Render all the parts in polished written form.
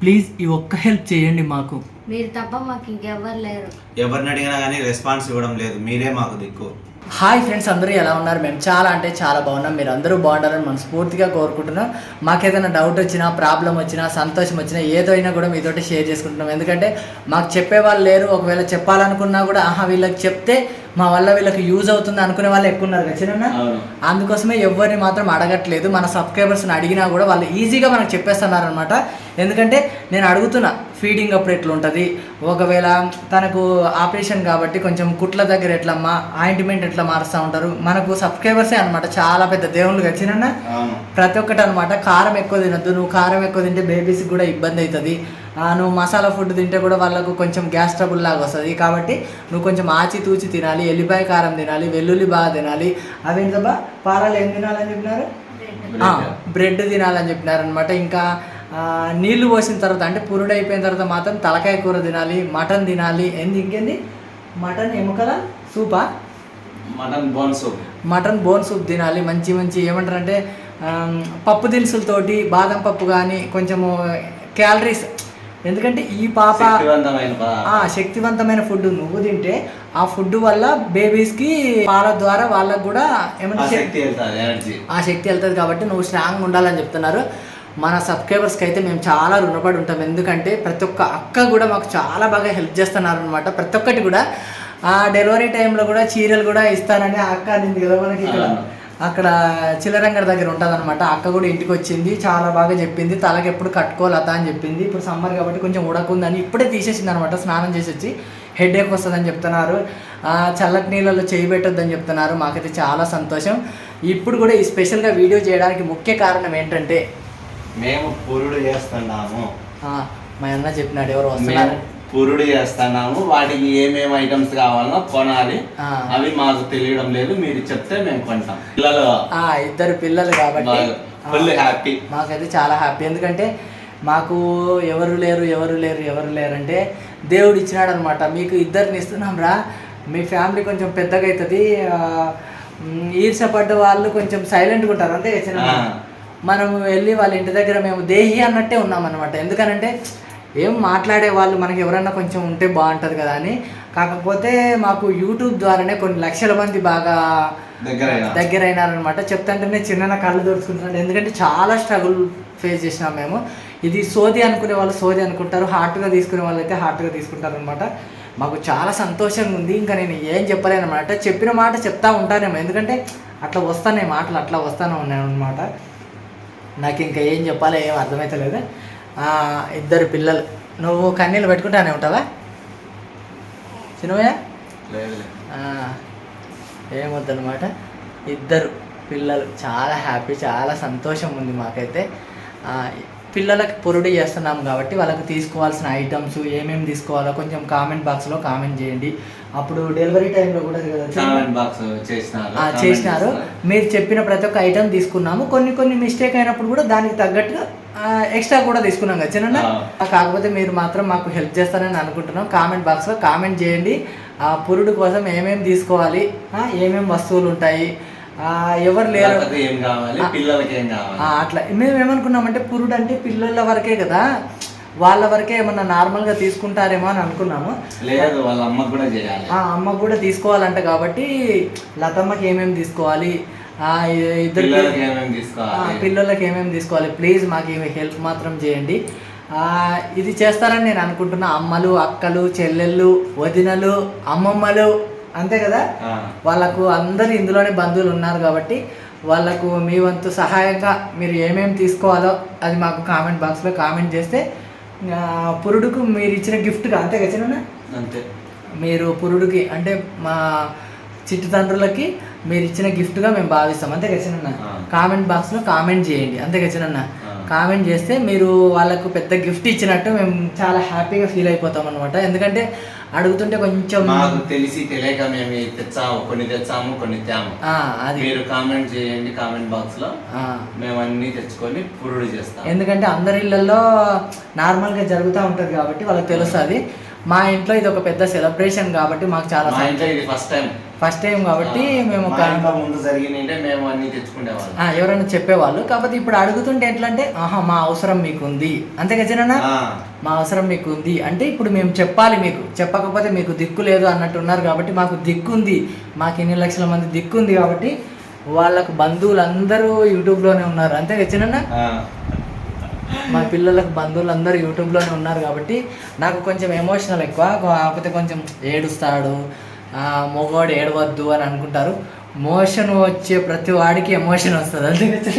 Please ఈ ఒక్క help చేయండి మాకు. మీరు తప్ప మాకు ఇంకెవ్వరు లేరు. ఎవరిని అడిగినా కానీ రెస్పాన్స్ ఇవ్వడం లేదు, మీరే మాకు దిక్కు. హాయ్ ఫ్రెండ్స్, అందరూ ఎలా ఉన్నారు? మేము చాలా అంటే చాలా బాగున్నాం. మీరు అందరూ బాగుండాలని మనస్ఫూర్తిగా కోరుకుంటున్నాం. మాకేదైనా డౌట్ వచ్చినా, ప్రాబ్లం వచ్చినా, సంతోషం వచ్చినా ఏదో అయినా కూడా మీతోటి షేర్ చేసుకుంటున్నాం. ఎందుకంటే మాకు చెప్పేవాళ్ళు లేరు. ఒకవేళ చెప్పాలనుకున్నా కూడా వీళ్ళకి చెప్తే మా వల్ల వీళ్ళకి యూజ్ అవుతుంది అనుకునే వాళ్ళు ఎక్కువ ఉన్నారు కదా చిన్న. అందుకోసమే ఎవరిని మాత్రం అడగట్లేదు. మన సబ్స్క్రైబర్స్ని అడిగినా కూడా వాళ్ళు ఈజీగా మనకు చెప్పేస్తున్నారు అనమాట. ఎందుకంటే నేను అడుగుతున్నా ఫీడింగ్ అప్పుడు ఎట్లా ఉంటుంది, ఒకవేళ తనకు ఆపరేషన్ కాబట్టి కొంచెం కుట్ల దగ్గర ఎట్లమ్మా, ఆయింట్మెంట్ ఎట్లా మారుస్తూ ఉంటారు. మనకు సబ్స్క్రైబర్సే అనమాట చాలా పెద్ద దేవుళ్ళు వచ్చిన ప్రతి ఒక్కటి అనమాట. కారం ఎక్కువ తినద్దు, నువ్వు కారం ఎక్కువ తింటే బేబీస్కి కూడా ఇబ్బంది అవుతుంది. నువ్వు మసాలా ఫుడ్ తింటే కూడా వాళ్ళకు కొంచెం గ్యాస్ ట్రబుల్ లాగా వస్తుంది. కాబట్టి నువ్వు కొంచెం ఆచితూచి తినాలి, ఎల్లిపాయ కారం తినాలి, వెల్లుల్లి బాగా తినాలి. అవేంటబ్బా పారాలు ఏం తినాలని చెప్పినారు? బ్రెడ్ తినాలని చెప్పినారు అనమాట. ఇంకా నీళ్లు పోసిన తర్వాత అంటే పురుడు అయిపోయిన తర్వాత మాత్రం తలకాయ కూర తినాలి, మటన్ తినాలి. ఇంకేంది మటన్ ఎముకల సూపా, మటన్ బోన్ సూప్ తినాలి. మంచి మంచి ఏమంటారంటే పప్పు దినుసులతోటి బాదం పప్పు కానీ కొంచెము క్యాలరీస్. ఎందుకంటే ఈ పాప శక్తివంతమైన ఫుడ్ నువ్వు తింటే ఆ ఫుడ్ వల్ల బేబీస్కి పాల ద్వారా వాళ్ళకు కూడా ఏమంటే ఆ శక్తి వెళ్తుంది. కాబట్టి నువ్వు స్ట్రాంగ్ ఉండాలని చెప్తున్నారు. మన సబ్స్క్రైబర్స్కి అయితే మేము చాలా రుణపడి ఉంటాం. ఎందుకంటే ప్రతి ఒక్క అక్క కూడా మాకు చాలా బాగా హెల్ప్ చేస్తున్నారు అనమాట. ప్రతి ఒక్కటి కూడా డెలివరీ టైంలో కూడా చీరలు కూడా ఇస్తానని ఆ అక్క అనింది కదా మనకి. ఇక్కడ అక్కడ చిల్లరంగర్ దగ్గర ఉంటుంది అనమాట. అక్క కూడా ఇంటికి వచ్చింది, చాలా బాగా చెప్పింది. తలకి ఎప్పుడు కట్టుకోవాలత అని చెప్పింది. ఇప్పుడు సమ్మర్ కాబట్టి కొంచెం ఉడకుందని ఇప్పుడే తీసేసింది అనమాట. స్నానం చేసి వచ్చి హెడేక్ వస్తుందని చెప్తున్నారు, చల్లటి నీళ్ళలో చేయి పెట్టొద్దని చెప్తున్నారు. మాకైతే చాలా సంతోషం. ఇప్పుడు కూడా ఈ స్పెషల్గా వీడియో చేయడానికి ముఖ్య కారణం ఏంటంటే మేము పురుడు చేస్తున్నాము. మా అన్న చెప్పినాడు ఎవరు వస్తున్నారు, పురుడు చేస్తున్నాము. వాటికి ఏమేమి ఐటమ్స్ కావాలో కొనాలి, అవి మాకు తెలియడం లేదు. మీరు చెప్తే మేము కొంటాం. పిల్లలు ఇద్దరు పిల్లలు కాబట్టి ఫుల్ హ్యాపీ. మాకైతే చాలా హ్యాపీ. ఎందుకంటే మాకు ఎవరు లేరు అంటే దేవుడు ఇచ్చినాడు అనమాట. మీకు ఇద్దరిని ఇస్తున్నాం రా, మీ ఫ్యామిలీ కొంచెం పెద్దగా అవుతుంది. ఈర్షపడ్డ వాళ్ళు కొంచెం సైలెంట్గా ఉంటారు అంతే. మనం వెళ్ళి వాళ్ళ ఇంటి దగ్గర మేము దేహి అన్నట్టే ఉన్నామన్నమాట. ఎందుకనంటే ఏం మాట్లాడే వాళ్ళు మనకి ఎవరన్నా కొంచెం ఉంటే బాగుంటుంది కదా అని. కాకపోతే మాకు యూట్యూబ్ ద్వారానే కొన్ని లక్షల మంది బాగా దగ్గర అయినారనమాట. చెప్తాంటేనే చిన్న కళ్ళు దొరుకుతుంటారు. ఎందుకంటే చాలా స్ట్రగుల్ ఫేస్ చేసినాం మేము. ఇది సోది అనుకునే వాళ్ళు సోది అనుకుంటారు, హార్ట్గా తీసుకునే వాళ్ళు అయితే హార్ట్గా తీసుకుంటారు అనమాట. మాకు చాలా సంతోషంగా ఉంది. ఇంకా నేను ఏం చెప్పలేను అనమాట. చెప్పిన మాట చెప్తా ఉంటానేమో, ఎందుకంటే అట్లా వస్తానే మాటలు అట్లా వస్తానే ఉన్నాను అనమాట. నాకు ఇంకా ఏం చెప్పాలో ఏం అర్థమవుతలేదు. ఇద్దరు పిల్లలు. నువ్వు కన్నీళ్ళు పెట్టుకుంటానే ఉంటావా చిన్నవయ్య? ఏమొద్దనమాట. ఇద్దరు పిల్లలు చాలా హ్యాపీ, చాలా సంతోషం ఉంది మాకైతే. పిల్లలకు పురుడు చేస్తున్నాం కాబట్టి వాళ్ళకి తీసుకోవాల్సిన ఐటమ్స్ ఏమేమి తీసుకోవాలో కొంచెం కామెంట్ బాక్స్లో కామెంట్ చేయండి. అప్పుడు డెలివరీ టైంలో కూడా చేసినారు. మీరు చెప్పిన ప్రతి ఒక్క ఐటమ్ తీసుకున్నాము. కొన్ని మిస్టేక్ అయినప్పుడు కూడా దానికి తగ్గట్టుగా ఎక్స్ట్రా కూడా తీసుకున్నాం కదా చిన్న. కాకపోతే మీరు మాత్రం మాకు హెల్ప్ చేస్తారని అనుకుంటున్నాం. కామెంట్ బాక్స్లో కామెంట్ చేయండి. పురుడు కోసం ఏమేమి తీసుకోవాలి, ఏమేమి వస్తువులు ఉంటాయి, ఎవరు లేరు, అట్లా. మేము ఏమనుకున్నామంటే పురుడు అంటే పిల్లల వరకే కదా, వాళ్ళ వరకే ఏమన్నా నార్మల్గా తీసుకుంటారేమో అని అనుకున్నాము. లేదు, వాళ్ళ అమ్మకు కూడా చేయాలి, అమ్మకు కూడా తీసుకోవాలంట. కాబట్టి లతమ్మకి ఏమేమి తీసుకోవాలి, ఇద్దరు పిల్లలకి ఏమేమి తీసుకోవాలి, ప్లీజ్ మాకు హెల్ప్ మాత్రం చేయండి. ఇది చేస్తారని నేను అనుకుంటున్నా. అమ్మలు, అక్కలు, చెల్లెళ్ళు, వదినలు, అమ్మమ్మలు అంతే కదా, వాళ్ళకు అందరు ఇందులోనే బంధువులు ఉన్నారు. కాబట్టి వాళ్ళకు మీ వంతు సహాయంగా మీరు ఏమేమి తీసుకోవాలో అది మాకు కామెంట్ బాక్స్లో కామెంట్ చేస్తే పురుడుకు మీరు ఇచ్చిన గిఫ్ట్గా అంతే కదా చిన్న. అంతే, మీరు పురుడుకి అంటే మా చిట్టు తండ్రులకి మీరు ఇచ్చిన గిఫ్ట్గా మేము భావిస్తాం అంతే కదా చిన్న. కామెంట్ బాక్స్లో కామెంట్ చేయండి అంతే కదా చిన్న. కామెంట్ చేస్తే మీరు వాళ్ళకు పెద్ద గిఫ్ట్ ఇచ్చినట్టు మేము చాలా హ్యాపీగా ఫీల్ అయిపోతాం అనమాట. ఎందుకంటే అడుగుతుంటే కొంచెం తెలిసి తెలియక మేము కొన్ని తెచ్చాము, కొన్ని తేము. అది మీరు కామెంట్ చేయండి కామెంట్ బాక్స్ లో, మేము అన్ని తెచ్చుకొని పురుడు చేస్తాం. ఎందుకంటే అందరి ఇళ్లలో నార్మల్ గా జరుగుతూ ఉంటది కాబట్టి వాళ్ళకి తెలుస్తుంది. మా ఇంట్లో ఇది ఒక పెద్ద సెలబ్రేషన్ కాబట్టి మాకు చాలా ఫస్ట్ టైం కాబట్టి మేము మా ఇంట్లో ముందు జరిగినంటే మేము అన్ని తెచ్చుకునేవాళ్ళం. ఎవరైనా చెప్పేవాళ్ళు. కాకపోతే ఇప్పుడు అడుగుతుంటే ఎట్లా అంటే ఆహా మా అవసరం మీకు ఉంది అంతే కదా, మా అవసరం మీకు ఉంది అంటే ఇప్పుడు మేము చెప్పాలి, మీకు చెప్పకపోతే మీకు దిక్కు లేదు అన్నట్టు ఉన్నారు. కాబట్టి మాకు దిక్కుంది, మాకు ఎన్ని లక్షల మంది దిక్కుంది కాబట్టి వాళ్ళకు బంధువులందరూ యూట్యూబ్లోనే ఉన్నారు అంతే కదా. మా పిల్లలకు బంధువులందరూ యూట్యూబ్లోనే ఉన్నారు కాబట్టి నాకు కొంచెం ఎమోషనల్ ఎక్కువ. కాకపోతే కొంచెం ఏడుస్తాడు, మగవాడు ఏడవద్దు అని అనుకుంటారు. మోషన్ వచ్చే ప్రతి వాడికి ఎమోషన్ వస్తుంది అంతే.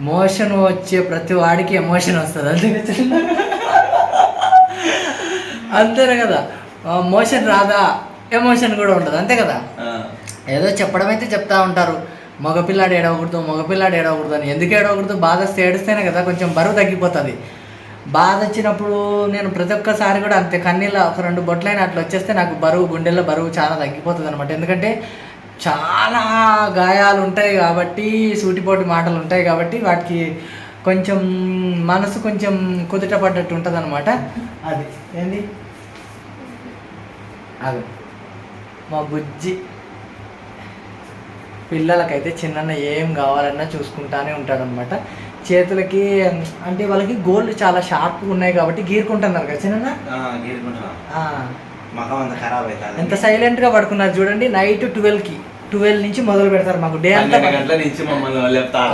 మోషన్ వచ్చే ప్రతి వాడికి ఎమోషన్ వస్తుంది అంతే. అంతేనే కదా, మోషన్ రాదా ఎమోషన్ కూడా ఉంటుంది అంతే కదా. ఏదో చెప్పడం అయితే చెప్తా ఉంటారు, మగపిల్లాడు ఏడవకూడదు అని. ఎందుకు ఏడవకూడదు? బాధ వస్తే ఏడిస్తేనే కదా కొంచెం బరువు తగ్గిపోతుంది. బాధ వచ్చినప్పుడు నేను ప్రతి ఒక్కసారి కూడా అంతే, కన్నీళ్ళ ఒక 2 బొట్లైన అట్లా వచ్చేస్తే నాకు బరువు, గుండెల్లో బరువు చాలా తగ్గిపోతుంది అనమాట. ఎందుకంటే చాలా గాయాలు ఉంటాయి కాబట్టి, సూటిపోటి మాటలు ఉంటాయి కాబట్టి వాటికి కొంచెం మనసు కొంచెం కుదుట పడ్డట్టు ఉంటుంది అనమాట. అది ఏంది అది మా బుజ్జి పిల్లలకైతే చిన్న ఏం కావాలన్నా చూసుకుంటానే ఉంటాడనమాట. చేతులకి అంటే వాళ్ళకి గోల్డ్ చాలా షార్ప్గా ఉన్నాయి కాబట్టి గీరుకుంటున్నారు కదా చిన్న. ఎంత సైలెంట్గా పడుకున్నారు చూడండి. నైట్ 12 నుంచి మొదలు పెడతారు మాకు డే అంతా.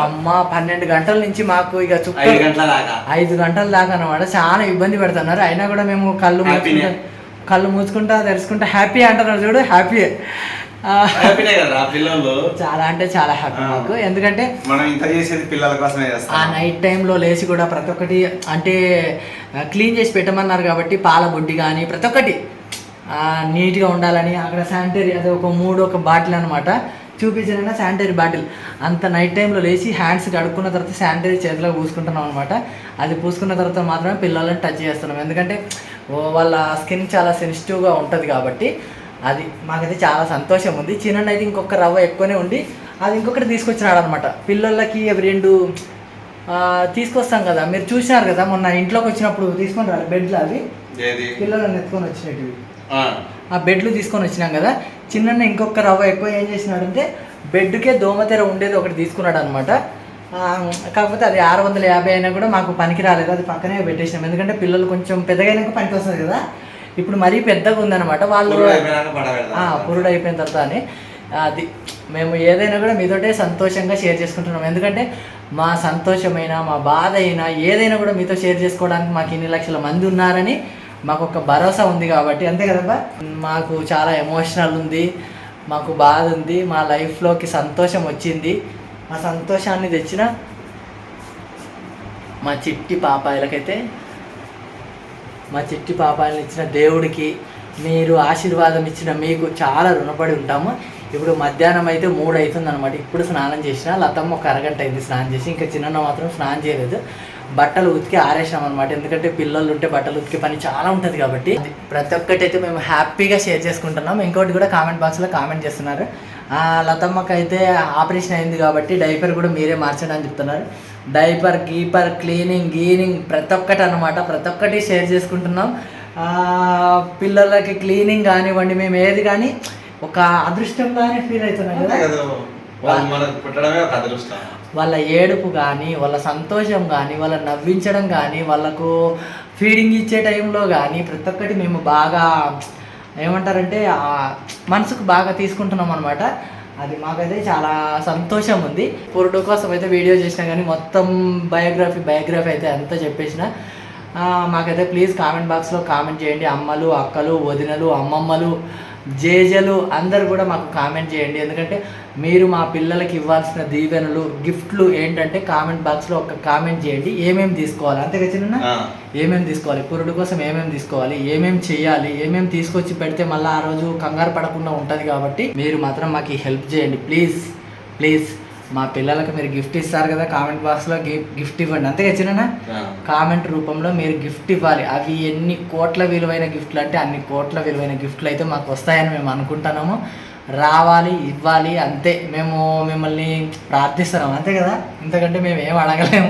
అమ్మ 12 గంటల నుంచి మాకు ఇక 5 గంటల దాకా అనమాట. చాలా ఇబ్బంది పెడుతున్నారు. అయినా కూడా మేము కళ్ళు మూసుకుంటా తెరుచుకుంటా హ్యాపీ అంటున్నారు చూడు. హ్యాపీ చాలా అంటే చాలా హ్యాపీ మాకు. ఎందుకంటే మనం ఇంత చేసేది పిల్లల కోసమే చేస్తాం. ఆ నైట్ టైంలో లేచి కూడా ప్రతి ఒక్కటి అంటే క్లీన్ చేసి పెట్టమన్నారు కాబట్టి పాల బుడ్డి కానీ ప్రతి ఒక్కటి నీట్గా ఉండాలని అక్కడ శానిటరీ అది ఒక బాటిల్ అనమాట చూపించిన శానిటరీ బాటిల్. అంత నైట్ టైంలో లేచి హ్యాండ్స్ కడుక్కున్న తర్వాత శానిటరీ చేతిలో పూసుకుంటున్నాం అనమాట. అది పూసుకున్న తర్వాత మాత్రమే పిల్లలను టచ్ చేస్తున్నాం. ఎందుకంటే వాళ్ళ స్కిన్ చాలా సెన్సిటివ్గా ఉంటుంది కాబట్టి అది మాకైతే చాలా సంతోషం ఉంది. చిన్న అయితే ఇంకొక రవ్వ ఎక్కువనే ఉండి అది ఇంకొకటి తీసుకొచ్చినాడు అనమాట. పిల్లలకి అవి 2 తీసుకొస్తాం కదా, మీరు చూసినారు కదా మొన్న ఇంట్లోకి వచ్చినప్పుడు తీసుకొని రాలి బెడ్లు అవి పిల్లలను ఎత్తుకొని వచ్చినవి. ఆ బెడ్లు తీసుకొని వచ్చినాం కదా. చిన్న ఇంకొక రవ్వ ఎక్కువ ఏం చేసినాడంటే బెడ్కే దోమతెర ఉండేది ఒకటి తీసుకున్నాడు అనమాట. కాకపోతే అది 650 అయినా కూడా మాకు పనికి రాలేదు, అది పక్కనే పెట్టేసినాం. ఎందుకంటే పిల్లలు కొంచెం పెద్దగైనాక పనికి వస్తుంది కదా, ఇప్పుడు మరీ పెద్దగా ఉందన్నమాట. వాళ్ళు పురుడు అయిపోయిన తర్వాత అని అది మేము ఏదైనా కూడా మీతోటే సంతోషంగా షేర్ చేసుకుంటున్నాం. ఎందుకంటే మా సంతోషమైనా మా బాధ అయినా ఏదైనా కూడా మీతో షేర్ చేసుకోవడానికి మాకు ఇన్ని లక్షల మంది ఉన్నారని మాకు ఒక భరోసా ఉంది కాబట్టి అంతే కదబ్బా. మాకు చాలా ఎమోషనల్ ఉంది, మాకు బాధ ఉంది, మా లైఫ్లోకి సంతోషం వచ్చింది. ఆ సంతోషాన్ని తెచ్చిన మా చిట్టి పాపాయలను ఇచ్చిన దేవుడికి, మీరు ఆశీర్వాదం ఇచ్చిన మీకు చాలా రుణపడి ఉంటాము. ఇప్పుడు మధ్యాహ్నం అయితే 3 అవుతుంది అనమాట. ఇప్పుడు స్నానం చేసిన, లతమ్మ ఒక అరగంట అయింది స్నానం చేసి, ఇంకా చిన్న మాత్రం స్నానం చేయలేదు. బట్టలు ఉతికి ఆరేసినాం అనమాట. ఎందుకంటే పిల్లలు ఉంటే బట్టలు ఉతికే పని చాలా ఉంటుంది కాబట్టి ప్రతి ఒక్కటి అయితే మేము హ్యాపీగా షేర్ చేసుకుంటున్నాం. ఇంకోటి కూడా కామెంట్ బాక్స్లో కామెంట్ చేస్తున్నారు, లతమ్మకి అయితే ఆపరేషన్ అయింది కాబట్టి డైపర్ కూడా మీరే మార్చండి అని చెప్తున్నారు. డైపర్ గీపర్ క్లీనింగ్ ప్రతి ఒక్కటి అనమాట, ప్రతి ఒక్కటి షేర్ చేసుకుంటున్నాం. పిల్లలకి క్లీనింగ్ కానివ్వండి, మేము ఏది కానీ ఒక అదృష్టంగానే ఫీల్ అవుతున్నాం కదా. వాళ్ళ ఏడుపు కానీ, వాళ్ళ సంతోషం కానీ, వాళ్ళ నవ్వించడం కానీ, వాళ్ళకు ఫీడింగ్ ఇచ్చే టైంలో కానీ ప్రతి ఒక్కటి మేము బాగా ఏమంటారంటే మనసుకు బాగా తీసుకుంటున్నాం అనమాట. అది మాకైతే చాలా సంతోషం ఉంది. పురుడు కోసం అయితే వీడియో చేసినా కానీ మొత్తం బయోగ్రఫీ అయితే అంతా చెప్పేసిన. మాకైతే ప్లీజ్ కామెంట్ బాక్స్లో కామెంట్ చేయండి. అమ్మలు, అక్కలు, వదినలు, అమ్మమ్మలు, జేజలు అందరు కూడా మాకు కామెంట్ చేయండి. ఎందుకంటే మీరు మా పిల్లలకి ఇవ్వాల్సిన దీవెనలు, గిఫ్ట్లు ఏంటంటే కామెంట్ బాక్స్లో ఒక కామెంట్ చేయండి. ఏమేమి తీసుకోవాలి అంతే కదా చిన్న, ఏమేమి తీసుకోవాలి, పురుడు కోసం ఏమేమి తీసుకోవాలి, ఏమేమి చేయాలి, ఏమేమి తీసుకొచ్చి పెడితే మళ్ళీ ఆ రోజు కంగారు పడకుండా ఉంటుంది. కాబట్టి మీరు మాత్రం మాకు హెల్ప్ చేయండి ప్లీజ్. మా పిల్లలకు మీరు గిఫ్ట్ ఇస్తారు కదా, కామెంట్ బాక్స్లో గిఫ్ట్ ఇవ్వండి అంతే కదా చిన్న. కామెంట్ రూపంలో మీరు గిఫ్ట్ ఇవ్వాలి. అవి ఎన్ని కోట్ల విలువైన గిఫ్ట్లు అంటే అన్ని కోట్ల విలువైన గిఫ్ట్లు అయితే మాకు వస్తాయని మేము అనుకుంటున్నాము. రావాలి, ఇవ్వాలి, అంతే. మేము మిమ్మల్ని ప్రార్థిస్తున్నాం, అంతే కదా, ఇంతకంటే మేము ఏం అడగలేము.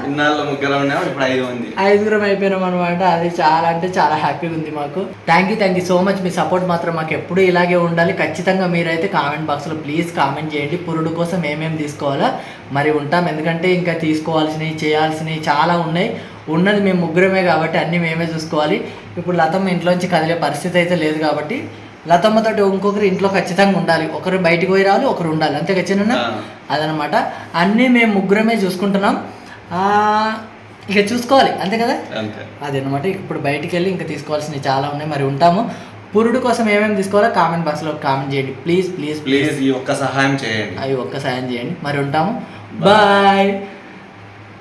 ఇన్నాళ్ళు ముగ్గురం ఉన్నాం, ఇప్పుడు 5 మంది, 5గురం అయిపోయినాం అనమాట. అది చాలా అంటే చాలా హ్యాపీగా ఉంది మాకు. Thank you so much. Me support మాత్రం మాకు ఎప్పుడూ ఇలాగే ఉండాలి. ఖచ్చితంగా మీరైతే కామెంట్ బాక్స్లో ప్లీజ్ కామెంట్ చేయండి. పురుడు కోసం ఏమేమి తీసుకోవాలో మరి ఉంటాం, ఎందుకంటే ఇంకా తీసుకోవాల్సినవి చేయాల్సినవి చాలా ఉన్నాయి. ఉన్నది మేము ముగ్గురమే కాబట్టి అన్నీ మేమే చూసుకోవాలి. ఇప్పుడు లతమ్మ ఇంట్లోంచి కదిలే పరిస్థితి అయితే లేదు కాబట్టి లతమ్మతో ఇంకొకరు ఇంట్లో ఖచ్చితంగా ఉండాలి. ఒకరు బయటికి పోయి రావాలి, ఒకరు ఉండాలి, అంతే ఖచ్చితంగా. అదనమాట, అన్నీ మేము ముగ్గురమే చూసుకుంటున్నాం. ఇక చూసుకోవాలి, అంతే కదా. అదనమాట. ఇప్పుడు బయటికి వెళ్ళి ఇంకా తీసుకోవాల్సినవి చాలా ఉన్నాయి, మరి ఉంటాము. పురుడు కోసం ఏమేమి తీసుకోవాలో కామెంట్ బాక్స్లో కామెంట్ చేయండి ప్లీజ్ ప్లీజ్ ప్లీజ్. ఈ ఒక్క సహాయం చేయండి, అవి ఒక్క సహాయం చేయండి. మరి ఉంటాము, బాయ్.